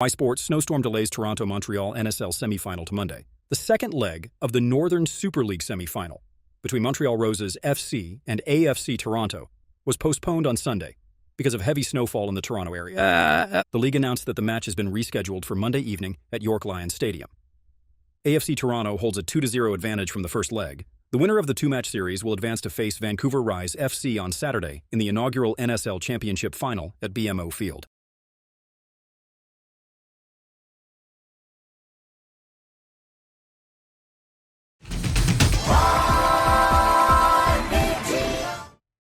Sports, Snowstorm delays Toronto Montreal NSL Semifinal to Monday. The second leg of the Northern Super League Semifinal between Montreal Roses FC and AFC Toronto was postponed on Sunday because of heavy snowfall in the Toronto area. The league announced that the match has been rescheduled for Monday evening at York Lions Stadium. AFC Toronto holds a 2-0 advantage from the first leg. The winner of the two-match series will advance to face Vancouver Rise FC on Saturday in the inaugural NSL Championship Final at BMO Field.